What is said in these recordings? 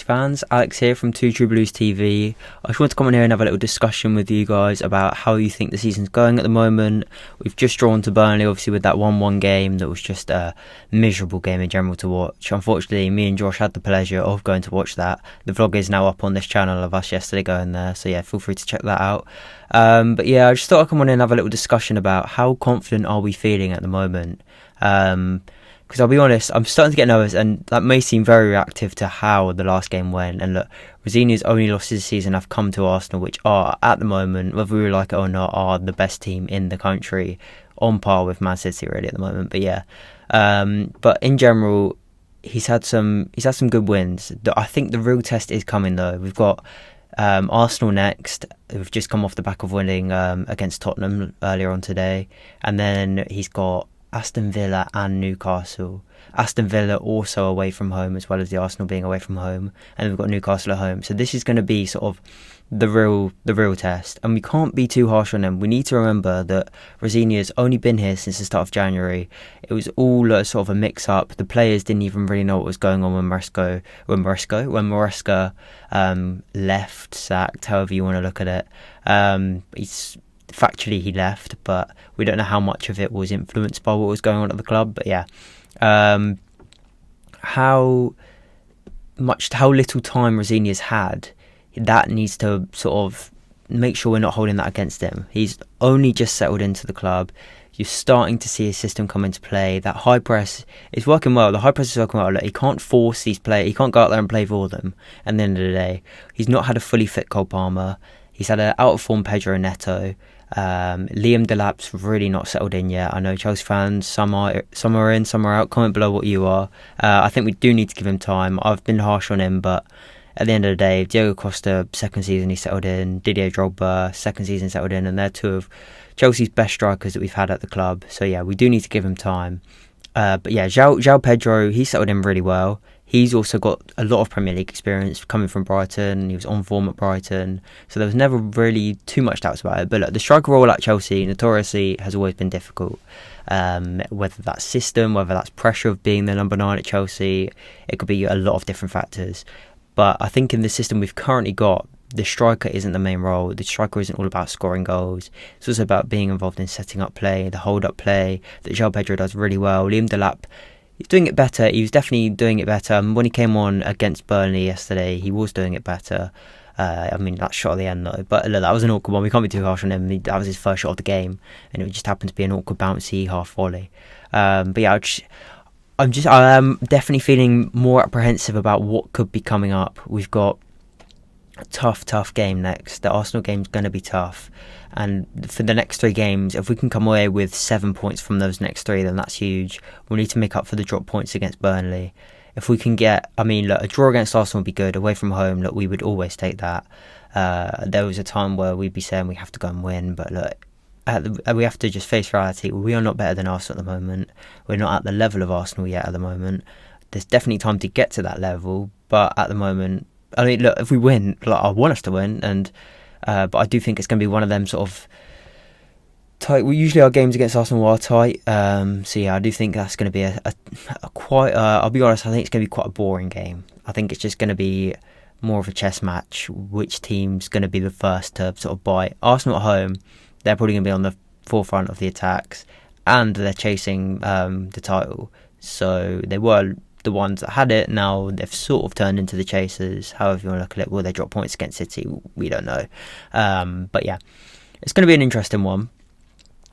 Fans, Alex here from Two True Blues TV. I just want to come on here and have a little discussion with you guys about how you think the season's going at the moment. We've just drawn to Burnley, obviously, with that 1-1 game that was just a miserable game in general to watch. Unfortunately, me and Josh had the pleasure of going to watch that. The vlog is now up on this channel of us yesterday going there, so yeah, feel free to check that out. But yeah, I just thought I'd come on in and have a little discussion about how confident are we feeling at the moment. Because I'll be honest, I'm starting to get nervous, and that may seem very reactive to how the last game went. And look, Rosenior's only losses this season have come to Arsenal, which are, at the moment, whether we like it or not, are the best team in the country, on par with Man City really at the moment. But yeah, but in general, he's had some good wins. I think the real test is coming though. We've got Arsenal next. We've just come off the back of winning against Tottenham earlier on today, and then he's got Aston Villa and Newcastle. Aston Villa also away from home, as well as the Arsenal being away from home, and we've got Newcastle at home. So this is going to be sort of the real test, and we can't be too harsh on them. We need to remember that Rosenior's only been here since the start of January. It was all sort of a mix-up. The players didn't even really know what was going on when Maresca left, sacked, however you want to look at it. Factually he left, but we don't know how much of it was influenced by what was going on at the club. But yeah, how little time Rosenior's had, that needs to sort of make sure we're not holding that against him. He's only just settled into the club. You're starting to see his system come into play. That high press is working well. The high press is working well. Look, he can't force these players. He can't go out there and play for them. At the end of the day, he's not had a fully fit Cole Palmer. He's had an out of form Pedro Neto. Liam Delap's really not settled in yet. I know Chelsea fans, some are in, some are out. Comment below what you are. I think we do need to give him time. I've been harsh on him, but at the end of the day, Diego Costa, second season he settled in. Didier Drogba, second season settled in, and they're two of Chelsea's best strikers that we've had at the club. So yeah, we do need to give him time. But yeah, João Pedro, he settled in really well. He's also got a lot of Premier League experience coming from Brighton. He was on form at Brighton, so there was never really too much doubts about it. But look, the striker role at Chelsea notoriously has always been difficult. Whether that's system, whether that's pressure of being the number 9 at Chelsea, it could be a lot of different factors. But I think in the system we've currently got, the striker isn't the main role. The striker isn't all about scoring goals. It's also about being involved in setting up play, the hold-up play that João Pedro does really well. Liam Delap, he's doing it better. He was definitely doing it better. When he came on against Burnley yesterday, he was doing it better. I mean, that shot at the end though. But look, that was an awkward one. We can't be too harsh on him. That was his first shot of the game, and it just happened to be an awkward, bouncy half volley. But yeah, I am definitely feeling more apprehensive about what could be coming up. We've got a tough game next. The Arsenal game's going to be tough, and for the next 3 games, if we can come away with 7 points from those next 3, then that's huge. We need to make up for the drop points against Burnley. If we can get, look, a draw against Arsenal would be good. Away from home, look, we would always take that. There was a time where we'd be saying we have to go and win, but look, we have to just face reality. We are not better than Arsenal at the moment. We're not at the level of Arsenal yet at the moment. There's definitely time to get to that level, but at the moment, look, if we win, I want us to win, and but I do think it's going to be one of them sort of tight. Usually our games against Arsenal are tight, so yeah, I do think that's going to be a quite. I'll be honest, I think it's going to be quite a boring game. I think it's just going to be more of a chess match. Which team's going to be the first to sort of bite? Arsenal at home, they're probably going to be on the forefront of the attacks, and they're chasing the title. So they were the ones that had it. Now they've sort of turned into the chasers, however you want to look at it. Will they drop points against City? We don't know. But yeah, it's going to be an interesting one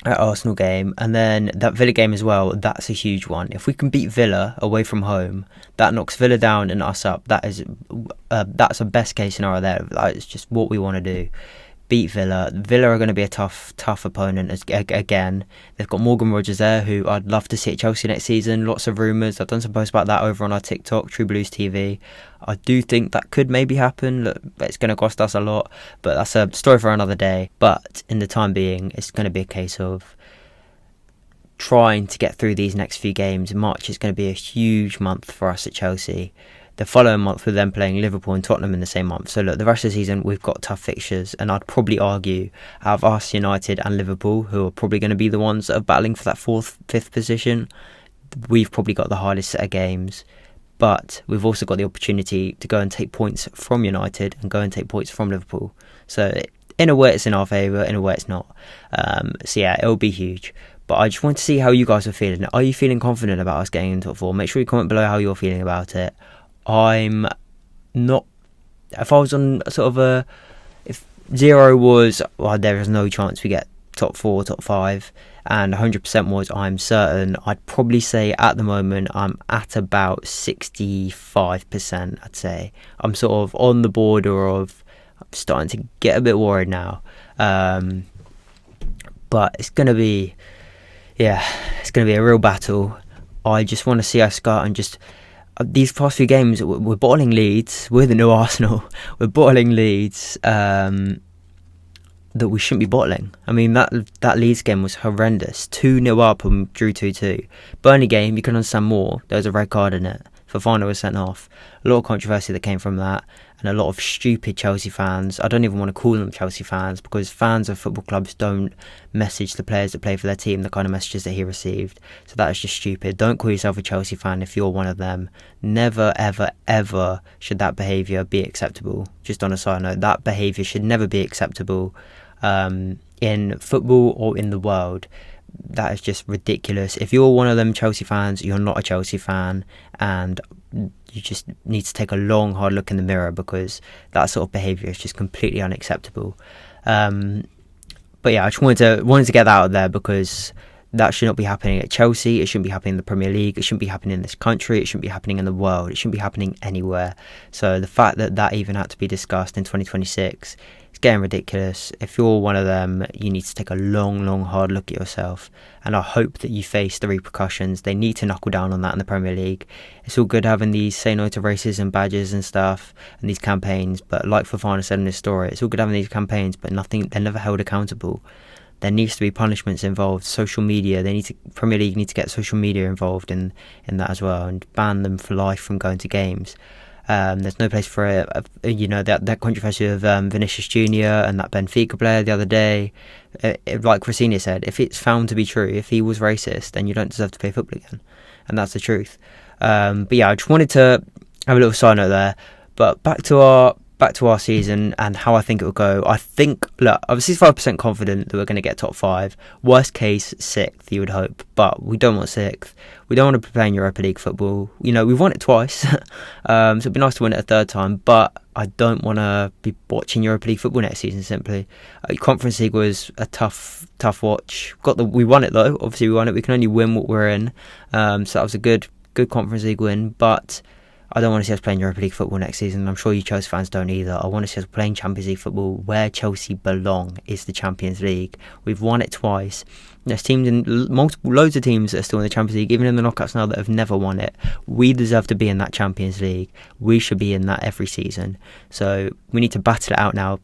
at Arsenal game, and then that Villa game as well. That's a huge one. If we can beat Villa away from home, that knocks Villa down and us up. That's a best case scenario there. It's just what we want to do. Beat Villa. Villa are going to be a tough opponent again. They've got Morgan Rogers there, who I'd love to see at Chelsea next season. Lots of rumours. I've done some posts about that over on our TikTok, True Blues TV. I do think that could maybe happen. Look, it's going to cost us a lot, but that's a story for another day. But in the time being, it's going to be a case of trying to get through these next few games. March is going to be a huge month for us at Chelsea. The following month we're then playing Liverpool and Tottenham in the same month. So look, the rest of the season we've got tough fixtures, and I'd probably argue out of us, United and Liverpool, who are probably going to be the ones that are battling for that 4th, 5th position, we've probably got the hardest set of games. but we've also got the opportunity to go and take points from United and go and take points from Liverpool. So in a way it's in our favour, in a way it's not. So yeah, it'll be huge. But I just want to see how you guys are feeling. Are you feeling confident about us getting into top 4? Make sure you comment below how you're feeling about it. I'm not. If I was on sort of a, if 0 was, well, there is no chance we get top 4, top 5, and 100% was I'm certain, I'd probably say at the moment I'm at about 65%. I'd say I'm sort of on the border of, I'm starting to get a bit worried now. But it's gonna be, it's gonna be a real battle. I just want to see us go and just. These past few games, we're bottling leads. We're the new Arsenal. We're bottling leads that we shouldn't be bottling. I mean, that Leeds game was horrendous. 2-0 up and drew 2-2. Burnley game, you can understand more. There was a red card in it. Fofana was sent off. A lot of controversy that came from that, and a lot of stupid Chelsea fans. I don't even want to call them Chelsea fans, because fans of football clubs don't message the players that play for their team the kind of messages that he received. So that is just stupid. Don't call yourself a Chelsea fan if you're one of them. Never, ever, ever should that behaviour be acceptable. Just on a side note, that behaviour should never be acceptable in football or in the world. That is just ridiculous. If you're one of them Chelsea fans, you're not a Chelsea fan, and you just need to take a long, hard look in the mirror, because that sort of behaviour is just completely unacceptable. But yeah, I just wanted to get that out there, because that should not be happening at Chelsea. It shouldn't be happening in the Premier League. It shouldn't be happening in this country. It shouldn't be happening in the world. It shouldn't be happening anywhere. So the fact that even had to be discussed in 2026, it's getting ridiculous. If you're one of them, you need to take a long, long, hard look at yourself. And I hope that you face the repercussions. They need to knuckle down on that in the Premier League. It's all good having these say no to racism badges and stuff and these campaigns. But like Fofana said in his story, it's all good having these campaigns, but they're never held accountable. There needs to be punishments involved. Social media, Premier League need to get social media involved in that as well, and ban them for life from going to games. There's no place for that controversy of Vinicius Junior and that Benfica player the other day. Like Rosenior said, if it's found to be true, if he was racist, then you don't deserve to play football again, and that's the truth. But yeah, I just wanted to have a little side note there. But back to our season and how I think it will go. I think, look, I'm 65% confident that we're going to get top 5. Worst case, 6th, you would hope. But we don't want 6th. We don't want to be playing Europa League football. We've won it twice. So it'd be nice to win it a third time. But I don't want to be watching Europa League football next season, simply. Conference League was a tough watch. We won it, though. Obviously, we won it. We can only win what we're in. So that was a good Conference League win. But I don't want to see us playing Europa League football next season. I'm sure you Chelsea fans don't either. I want to see us playing Champions League football where Chelsea belong, is the Champions League. We've won it twice. There's teams loads of teams that are still in the Champions League, even in the knockouts now, that have never won it. We deserve to be in that Champions League. We should be in that every season. So we need to battle it out now.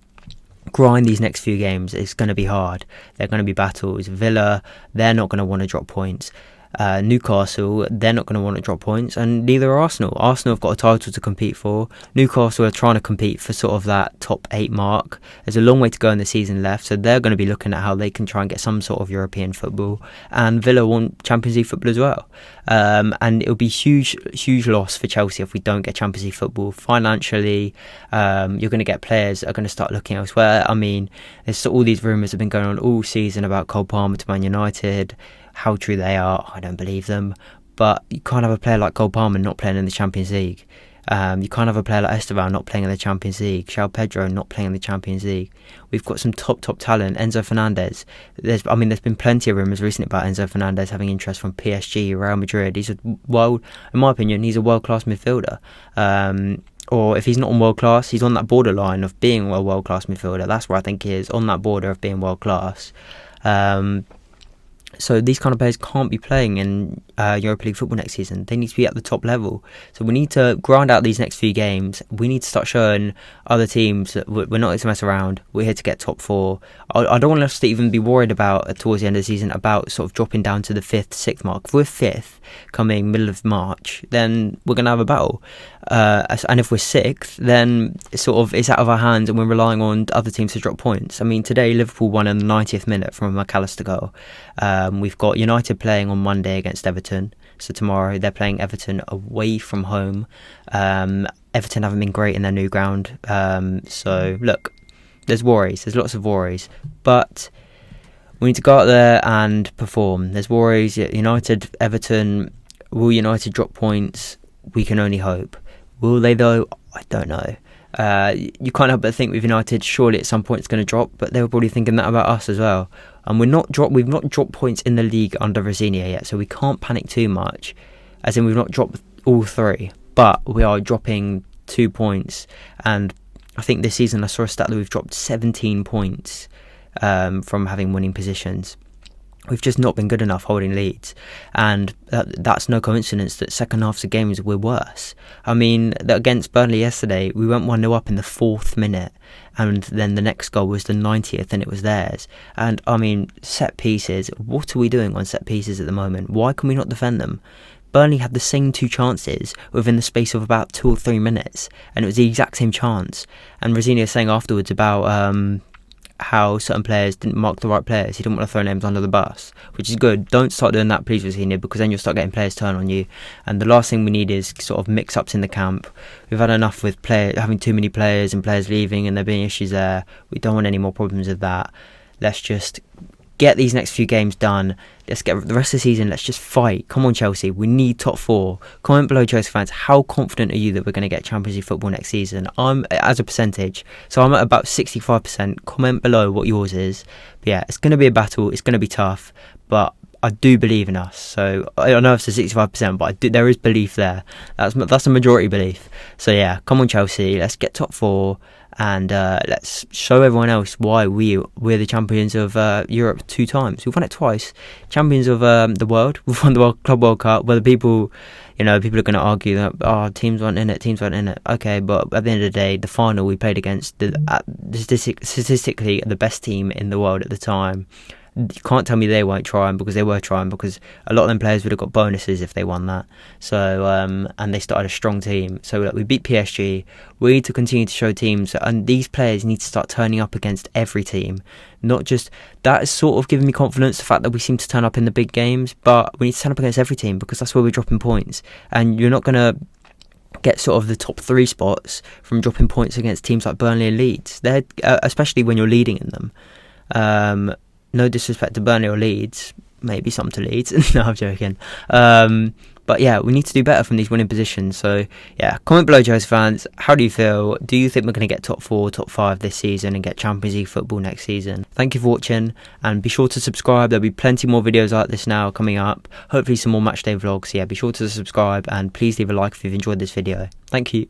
Grind these next few games. It's going to be hard. They're going to be battles. Villa, they're not going to want to drop points. Newcastle, they're not going to want to drop points, and neither are Arsenal. Arsenal have got a title to compete for. Newcastle are trying to compete for sort of that top 8 mark. There's a long way to go in the season left, so they're going to be looking at how they can try and get some sort of European football. And Villa want Champions League football as well. And it'll be huge loss for Chelsea if we don't get Champions League football. Financially, you're going to get players that are going to start looking elsewhere. I mean, there's all these rumours have been going on all season about Cole Palmer to Man United. How true they are, I don't believe them. But you can't have a player like Cole Palmer not playing in the Champions League. You can't have a player like Esteban not playing in the Champions League. João Pedro not playing in the Champions League. We've got some top talent. Enzo Fernandez. There's been plenty of rumours recently about Enzo Fernandez having interest from PSG, Real Madrid. In my opinion, he's a world-class midfielder. Or if he's not on world class, he's on that borderline of being a world class midfielder. That's where I think he is, on that border of being world class. So these kind of players can't be playing in Europa League football next season. They need to be at the top level. So we need to grind out these next few games. We need to start showing other teams that we're not here to mess around. We're here to get top 4. I don't want us to even be worried about, towards the end of the season, about sort of dropping down to the 5th, 6th mark. If we're 5th coming middle of March, then we're going to have a battle. And if we're 6th, then it's out of our hands and we're relying on other teams to drop points. I mean, today Liverpool won in the 90th minute from a McAllister goal. We've got United playing on Monday against Everton. So tomorrow they're playing Everton away from home. Everton haven't been great in their new ground. So look, there's worries. There's lots of worries. But we need to go out there and perform. There's worries. United, Everton. Will United drop points? We can only hope. Will they though? I don't know. You can't help but think with United, surely at some point it's going to drop, but they were probably thinking that about us as well. And we've not dropped points in the league under Rosenior yet, so we can't panic too much. As in, we've not dropped all 3, but we are dropping 2 points. And I think this season I saw a stat that we've dropped 17 points from having winning positions. We've just not been good enough holding leads, and that's no coincidence that second halves of games we're worse. I mean, against Burnley yesterday, we went 1-0 up in the 4th minute, and then the next goal was the 90th, and it was theirs. And I mean, set pieces. What are we doing on set pieces at the moment? Why can we not defend them? Burnley had the same 2 chances within the space of about 2 or 3 minutes, and it was the exact same chance. And Rosenior saying afterwards about how certain players didn't mark the right players. He didn't want to throw names under the bus, which is good. Don't start doing that, please, Rosenior, because then you'll start getting players turn on you. And the last thing we need is sort of mix-ups in the camp. We've had enough with having too many players and players leaving and there being issues there. We don't want any more problems with that. Let's just get these next few games done. Let's get the rest of the season. Let's just fight. Come on, Chelsea. We need top 4. Comment below, Chelsea fans. How confident are you that we're going to get Champions League football next season? I'm as a percentage. So I'm at about 65%. Comment below what yours is. But yeah, it's going to be a battle. It's going to be tough. But I do believe in us. So I know it's a 65%, but there is belief there. That's a majority belief. So yeah, come on, Chelsea. Let's get top 4. And let's show everyone else why we're the champions of Europe 2 times. We've won it twice. Champions of the world. We've won the Club World Cup. Whether people are going to argue that teams weren't in it. Okay, but at the end of the day, the final we played against statistically the best team in the world at the time. You can't tell me they weren't trying, because they were trying, because a lot of them players would have got bonuses if they won that. So and they started a strong team. So we beat PSG. We need to continue to show teams, and these players need to start turning up against every team. Not just that is sort of giving me confidence, the fact that we seem to turn up in the big games, but we need to turn up against every team, because that's where we're dropping points. And you're not going to get sort of the top 3 spots from dropping points against teams like Burnley and Leeds. They're especially when you're leading in them. No disrespect to Burnley or Leeds, maybe some to Leeds. No, I'm joking. But yeah, we need to do better from these winning positions. So yeah, comment below, Chelsea fans. How do you feel? Do you think we're going to get top 4, top 5 this season and get Champions League football next season? Thank you for watching, and be sure to subscribe. There'll be plenty more videos like this now coming up. Hopefully some more matchday vlogs. So yeah, be sure to subscribe, and please leave a like if you've enjoyed this video. Thank you.